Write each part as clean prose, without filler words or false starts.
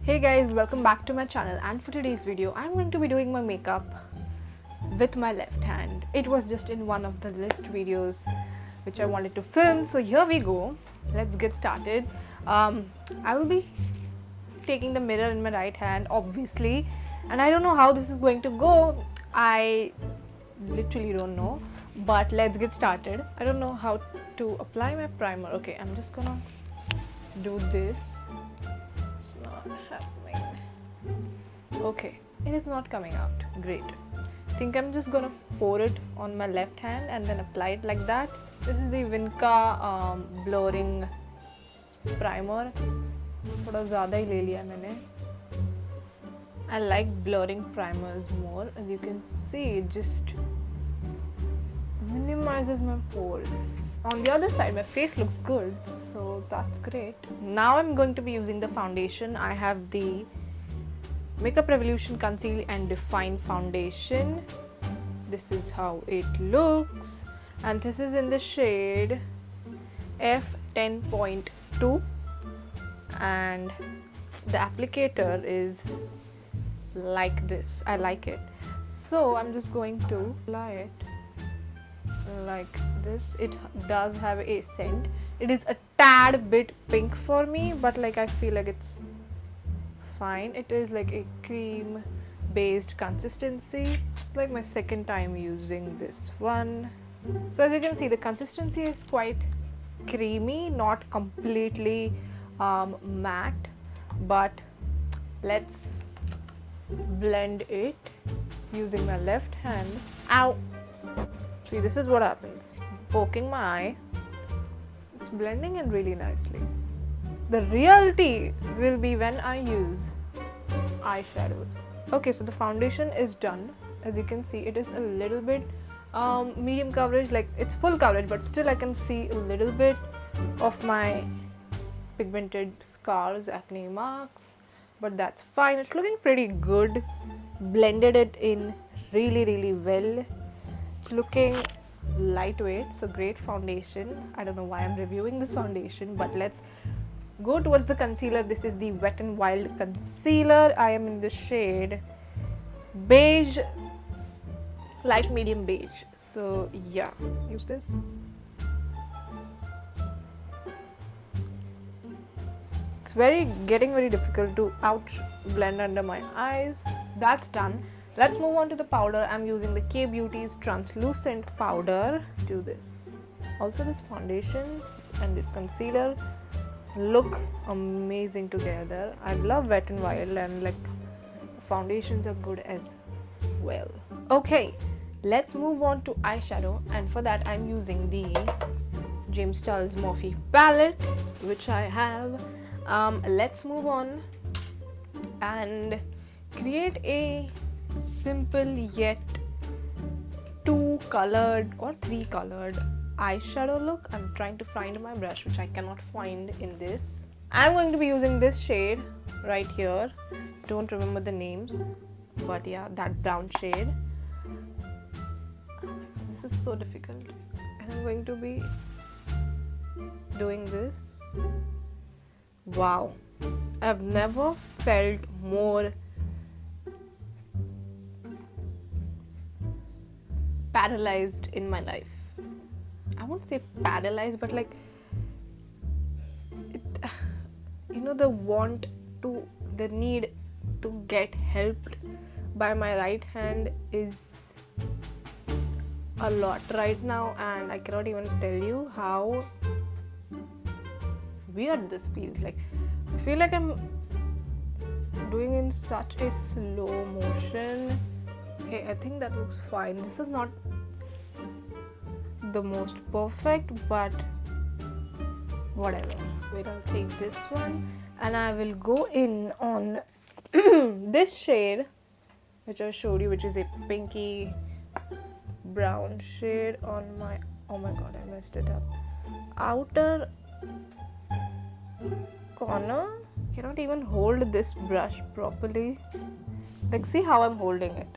Hey guys, welcome back to my channel, and for today's video I'm going to be doing my makeup with my left hand. It was just in one of the list videos which I wanted to film, so here we go. Let's get started. I will be taking the mirror in my right hand, obviously, and I don't know how this is going to go. I literally don't know, but let's get started. I don't know how to apply my primer. Okay, I'm just gonna do this. It's not happening. Okay, it is not coming out. Great. I think I'm just gonna pour it on my left hand and then apply it like that. This is the Vinka blurring primer. थोड़ा ज़्यादा ही ले लिया मैंने. I like blurring primers more. As you can see, it just minimizes my pores. On the other side, my face looks good, so that's great. Now I'm going to be using the foundation. I have the Makeup Revolution Conceal and Define Foundation. This is how it looks, and this is in the shade F10.2, and the applicator is like this. I like it, so I'm just going to apply it like this. It does have a scent. It is a tad bit pink for me, but like I feel like it's fine. It is like a cream based consistency. It's like my second time using this one. So as you can see, the consistency is quite creamy, not completely matte, but let's blend it using my left hand. Ow! See, this is what happens. Poking my eye. It's blending in really nicely. The reality will be when I use eyeshadows. Okay, so the foundation is done. As you can see, it is a little bit medium coverage, like it's full coverage, but still I can see a little bit of my pigmented scars, acne marks, but that's fine. It's looking pretty good. Blended it in really well. It's looking lightweight, so great foundation. I don't know why I'm reviewing this foundation, but let's go towards the concealer. This is the Wet n Wild concealer. I am in the shade beige, light medium beige. So yeah, use this. It's getting very difficult to blend under my eyes. That's done. Let's move on to the powder. I'm using the K Beauty's translucent powder. Do this. Also, this foundation and this concealer look amazing together. I love Wet n Wild, and like the foundations are good as well. Okay, let's move on to eyeshadow, and for that I'm using the James Charles Morphe palette, which I have. Let's move on and create a simple yet two-colored or three-colored eyeshadow look. I'm trying to find my brush, which I cannot find in this. I'm going to be using this shade right here. Don't remember the names, but yeah, that brown shade. Oh my god, this is so difficult. And I'm going to be doing this. Wow, I've never felt more paralyzed in my life. I won't say paralyzed, but like it, you know, the need to get helped by my right hand is a lot right now, and I cannot even tell you how weird this feels. Like I feel like I'm doing in such a slow motion. Okay, I think that looks fine. This is not the most perfect, but whatever. Wait, I'll take this one and I will go in on this shade which I showed you, which is a pinky brown shade on my, oh my god, I messed it up, outer corner. Cannot even hold this brush properly. Like, see how I'm holding it.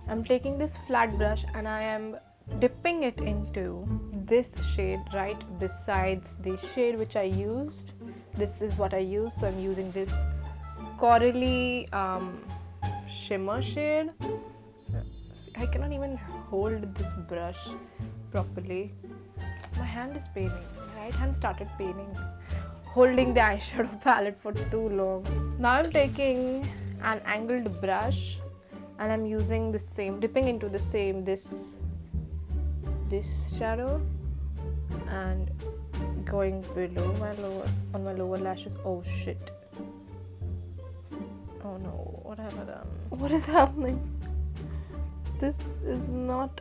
I'm taking this flat brush and I am dipping it into this shade right besides the shade which I used this is what I use. So I'm using this corally shimmer shade. See, I cannot even hold this brush properly. My hand is paining. My right hand started paining holding the eyeshadow palette for too long. Now I'm taking an angled brush and I'm using the same, dipping into the same this shadow and going below on my lower lashes. Oh shit. Oh no, what have I done? What is happening? This does not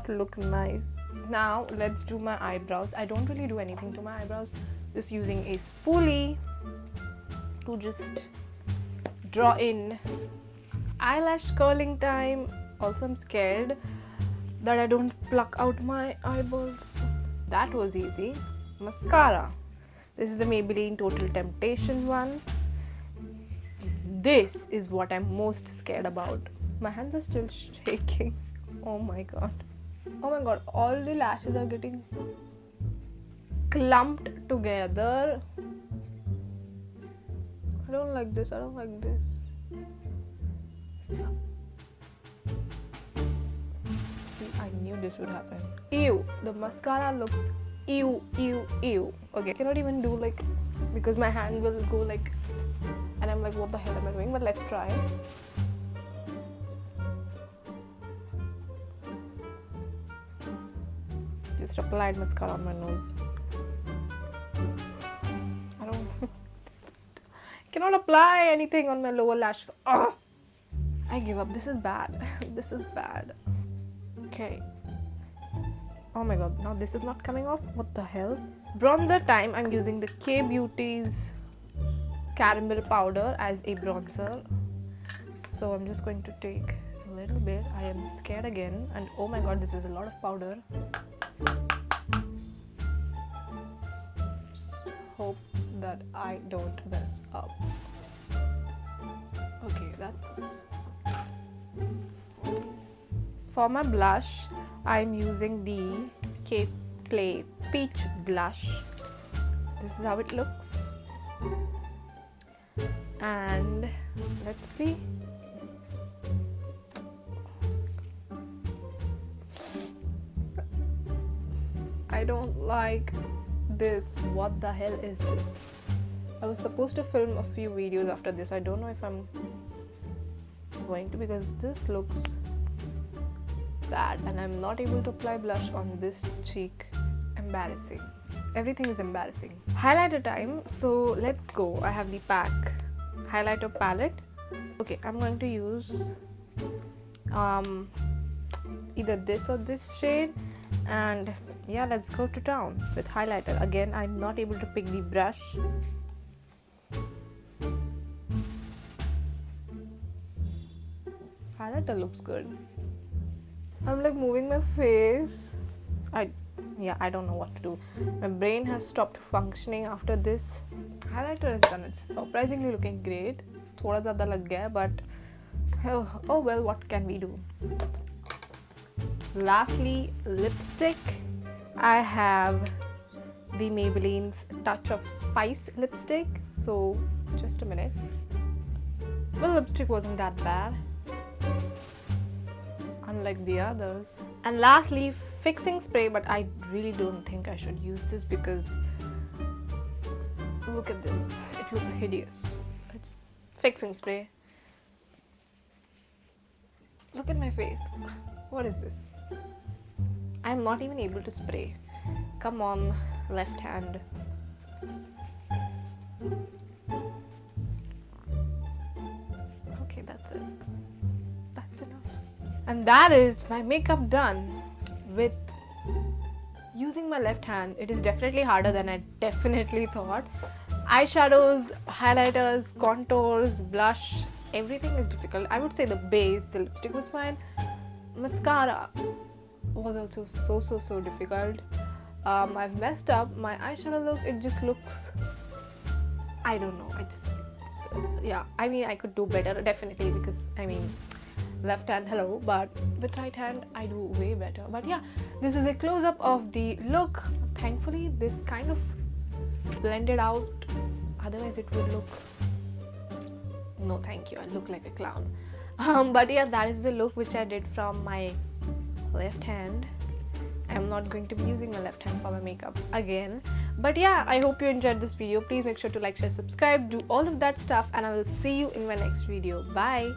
look nice. Now let's do my eyebrows. I don't really do anything to my eyebrows, just using a spoolie to just draw in. Eyelash curling time. Also, I'm scared that I don't pluck out my eyeballs. That was easy. Mascara. This is the Maybelline Total Temptation one. This is what I'm most scared about. My hands are still shaking. Oh my god. Oh my god, all the lashes are getting clumped together. I don't like this. See, I knew this would happen. Ew, the mascara looks ew. Okay, I cannot even do like, because my hand will go like, and I'm like, what the hell am I doing? But let's try. Just applied mascara on my nose. I don't cannot apply anything on my lower lashes. Ugh. I give up. This is bad. This is bad. Okay. Oh my god, now this is not coming off. What the hell? Bronzer time. I'm using the K Beauty's caramel powder as a bronzer. So I'm just going to take a little bit. I am scared again, and oh my god, this is a lot of powder. Just hope that I don't mess up. Okay, that's... For my blush, I'm using the K Play Peach Blush. This is how it looks. And let's see. I don't like this. What the hell is this? I was supposed to film a few videos after this. I don't know if I'm going to, because this looks bad and I'm not able to apply blush on this cheek. Embarrassing. Everything is embarrassing. Highlighter time. So let's go. I have the PAC highlighter palette. Okay, I'm going to use either this or this shade, and yeah, let's go to town with highlighter. Again, I'm not able to pick the brush. Highlighter looks good. I'm like moving my face. I don't know what to do. My brain has stopped functioning after this. Highlighter is done. It's surprisingly looking great. Thoda zyada lag gaya, but oh well, what can we do? Lastly, lipstick. I have the Maybelline's Touch of Spice lipstick. So just a minute. Well, lipstick wasn't that bad, unlike the others. And lastly, fixing spray, but I really don't think I should use this because look at this, it looks hideous. It's fixing spray. Look at my face. What is this? I'm not even able to spray. Come on, left hand. Okay, that's it. That's enough. And that is my makeup done with using my left hand. It is definitely harder than I definitely thought. Eyeshadows, highlighters, contours, blush, everything is difficult. I would say the base, the lipstick was fine. Mascara was also so difficult. I've messed up my eyeshadow look. It just looks, I don't know, yeah, I mean, I could do better definitely, because I mean, left hand, hello, but with right hand I do way better. But yeah, this is a close-up of the look. Thankfully this kind of blend it out, otherwise it would look, no thank you, I look like a clown. But yeah, that is the look which I did from my left hand. I'm not going to be using my left hand for my makeup again. But yeah, I hope you enjoyed this video. Please make sure to like, share, subscribe, do all of that stuff, and I will see you in my next video. Bye.